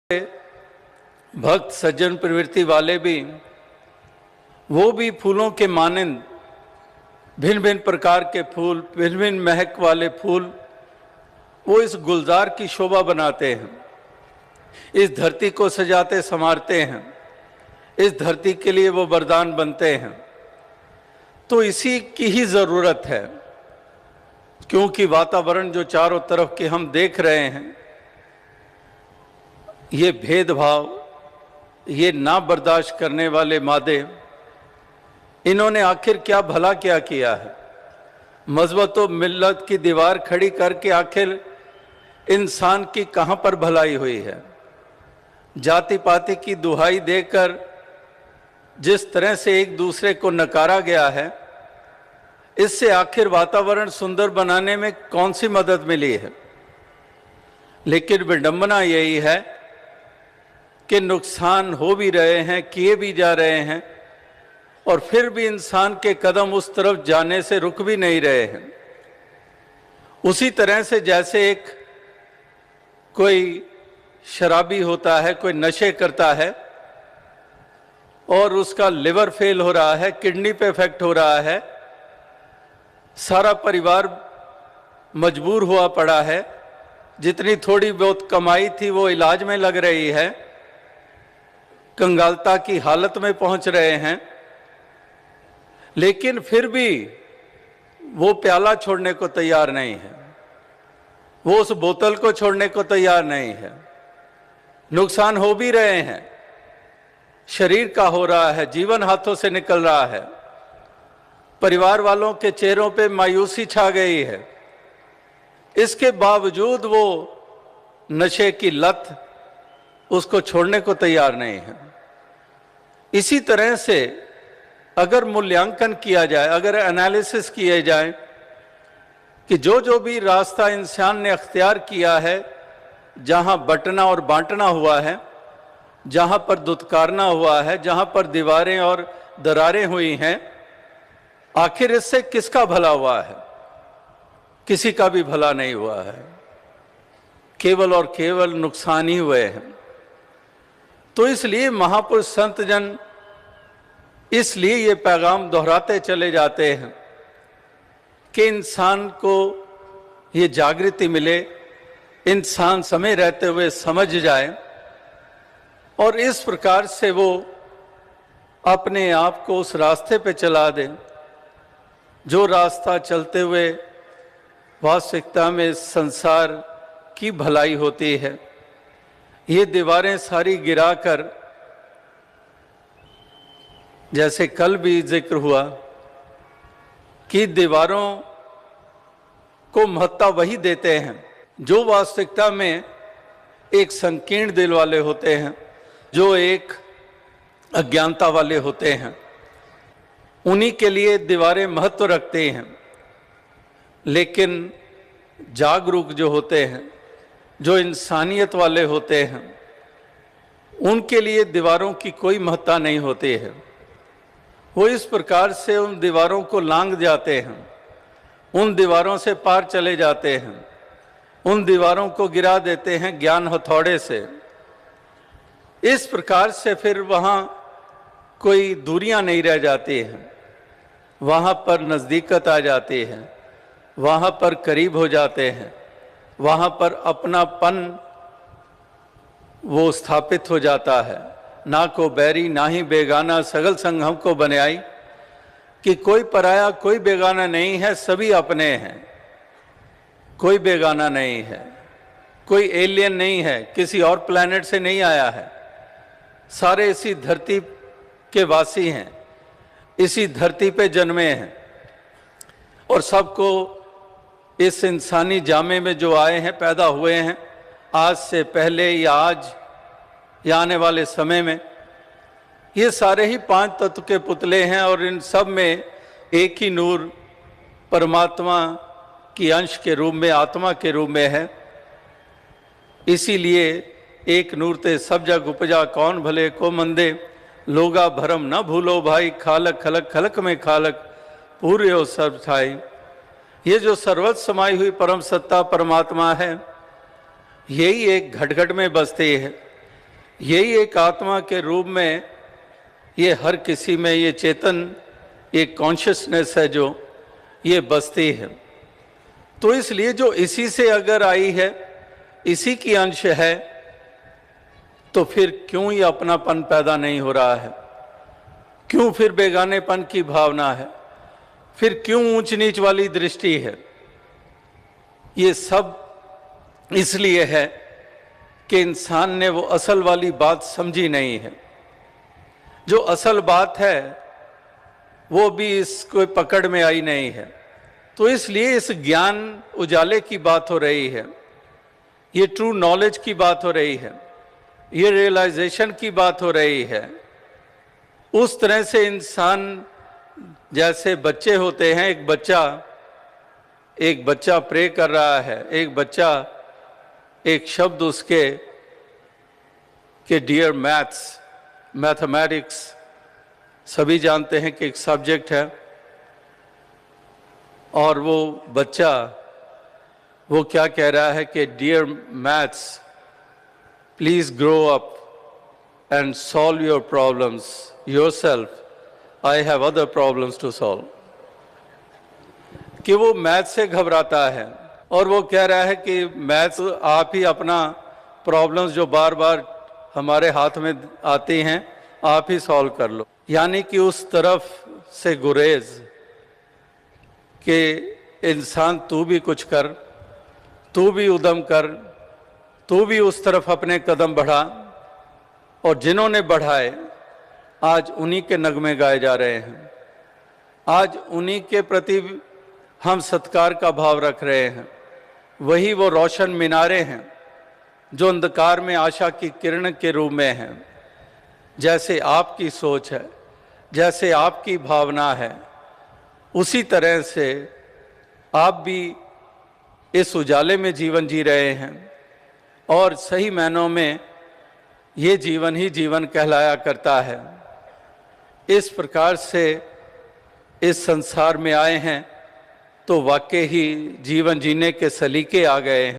भक्त सज्जन प्रवृत्ति वाले भी वो भी फूलों के मानंद भिन्न भिन्न प्रकार के फूल, भिन्न भिन्न महक वाले फूल वो इस गुलजार की शोभा बनाते हैं, इस धरती को सजाते संवारते हैं, इस धरती के लिए वो वरदान बनते हैं। तो इसी की ही ज़रूरत है, क्योंकि वातावरण जो चारों तरफ के हम देख रहे हैं, ये भेदभाव, ये ना बर्दाश्त करने वाले मादे, इन्होंने आखिर क्या भला क्या किया है। मज़हब व मिल्लत की दीवार खड़ी करके आखिर इंसान की कहाँ पर भलाई हुई है। जाति पाति की दुहाई देकर जिस तरह से एक दूसरे को नकारा गया है, इससे आखिर वातावरण सुंदर बनाने में कौन सी मदद मिली है। लेकिन विडंबना यही है कि नुकसान हो भी रहे हैं, किए भी जा रहे हैं, और फिर भी इंसान के कदम उस तरफ जाने से रुक भी नहीं रहे हैं। उसी तरह से जैसे एक कोई शराबी होता है, कोई नशे करता है और उसका लिवर फेल हो रहा है, किडनी पे इफेक्ट हो रहा है, सारा परिवार मजबूर हुआ पड़ा है, जितनी थोड़ी बहुत कमाई थी वो इलाज में लग रही है, कंगालता की हालत में पहुंच रहे हैं, लेकिन फिर भी वो प्याला छोड़ने को तैयार नहीं है, वो उस बोतल को छोड़ने को तैयार नहीं है। नुकसान हो भी रहे हैं, शरीर का हो रहा है, जीवन हाथों से निकल रहा है, परिवार वालों के चेहरों पे मायूसी छा गई है, इसके बावजूद वो नशे की लत उसको छोड़ने को तैयार नहीं है। इसी तरह से अगर मूल्यांकन किया जाए, अगर एनालिसिस किए जाए कि जो भी रास्ता इंसान ने अख्तियार किया है, जहां बंटना और बांटना हुआ है, जहां पर दुत्कारना हुआ है, जहां पर दीवारें और दरारें हुई हैं, आखिर इससे किसका भला हुआ है? किसी का भी भला नहीं हुआ है, केवल और केवल नुकसान ही हुए हैं। तो इसलिए महापुरुष संत जन इसलिए ये पैगाम दोहराते चले जाते हैं कि इंसान को ये जागृति मिले, इंसान समय रहते हुए समझ जाए और इस प्रकार से वो अपने आप को उस रास्ते पे चला दे जो रास्ता चलते हुए वास्तविकता में संसार की भलाई होती है। ये दीवारें सारी गिराकर, जैसे कल भी जिक्र हुआ कि दीवारों को महत्ता वही देते हैं जो वास्तविकता में एक संकीर्ण दिल वाले होते हैं, जो एक अज्ञानता वाले होते हैं, उन्हीं के लिए दीवारें महत्व रखते हैं। लेकिन जागरूक जो होते हैं, जो इंसानियत वाले होते हैं, उनके लिए दीवारों की कोई महत्ता नहीं होती है। वो इस प्रकार से उन दीवारों को लांघ जाते हैं, उन दीवारों से पार चले जाते हैं, उन दीवारों को गिरा देते हैं ज्ञान हथौड़े से। इस प्रकार से फिर वहाँ कोई दूरियां नहीं रह जाती हैं, वहाँ पर नज़दीकत आ जाती है, वहाँ पर करीब हो जाते हैं, वहाँ पर अपनापन वो स्थापित हो जाता है। ना को बैरी ना ही बेगाना, सगल संग हमको बनाई, कि कोई पराया कोई बेगाना नहीं है, सभी अपने हैं, कोई बेगाना नहीं है, कोई एलियन नहीं है, किसी और प्लैनेट से नहीं आया है, सारे इसी धरती के वासी हैं, इसी धरती पे जन्मे हैं और सबको इस इंसानी जामे में जो आए हैं, पैदा हुए हैं, आज से पहले या आज या आने वाले समय में, ये सारे ही पांच तत्व के पुतले हैं और इन सब में एक ही नूर परमात्मा की अंश के रूप में, आत्मा के रूप में है। इसीलिए एक नूर ते सब जग उपजा, कौन भले को मंदे, लोगा भरम न भूलो भाई, खालक खलक खलक में खालक, पूरे हो सर्व ठाई। ये जो सर्वत्र समाई हुई परम सत्ता परमात्मा है, यही एक घट घट में बसती है, यही एक आत्मा के रूप में ये हर किसी में ये चेतन एक कॉन्शियसनेस है जो ये बसती है। तो इसलिए जो इसी से अगर आई है, इसी की अंश है, तो फिर क्यों ये अपनापन पैदा नहीं हो रहा है? क्यों फिर बेगानेपन की भावना है? फिर क्यों ऊंच नीच वाली दृष्टि है? ये सब इसलिए है कि इंसान ने वो असल वाली बात समझी नहीं है। जो असल बात है वो भी इसको पकड़ में आई नहीं है। तो इसलिए इस ज्ञान उजाले की बात हो रही है, ये ट्रू नॉलेज की बात हो रही है, ये रियलाइजेशन की बात हो रही है। उस तरह से इंसान जैसे बच्चे होते हैं, एक बच्चा प्रे कर रहा है, एक बच्चा एक शब्द उसके कि डियर मैथमेटिक्स सभी जानते हैं कि एक सब्जेक्ट है, और वो बच्चा वो क्या कह रहा है कि dear maths please grow up and solve your problems yourself, I have other problems to solve. कि वो मैथ से घबराता है और वो कह रहा है कि मैथ्स आप ही अपना प्रॉब्लम्स जो बार बार हमारे हाथ में आती हैं आप ही सॉल्व कर लो। यानी कि उस तरफ से गुरेज कि इंसान तू भी कुछ कर, तू भी उद्यम कर, तू भी उस तरफ अपने कदम बढ़ा। और जिन्होंने बढ़ाए आज उन्हीं के नगमे गाए जा रहे हैं, आज उन्हीं के प्रति हम सत्कार का भाव रख रहे हैं। वही वो रोशन मीनारे हैं जो अंधकार में आशा की किरण के रूप में हैं। जैसे आपकी सोच है, जैसे आपकी भावना है, उसी तरह से आप भी इस उजाले में जीवन जी रहे हैं। और सही मायनों में ये जीवन ही जीवन कहलाया करता है। इस प्रकार से इस संसार में आए हैं तो वाकई ही जीवन जीने के सलीके आ गए हैं।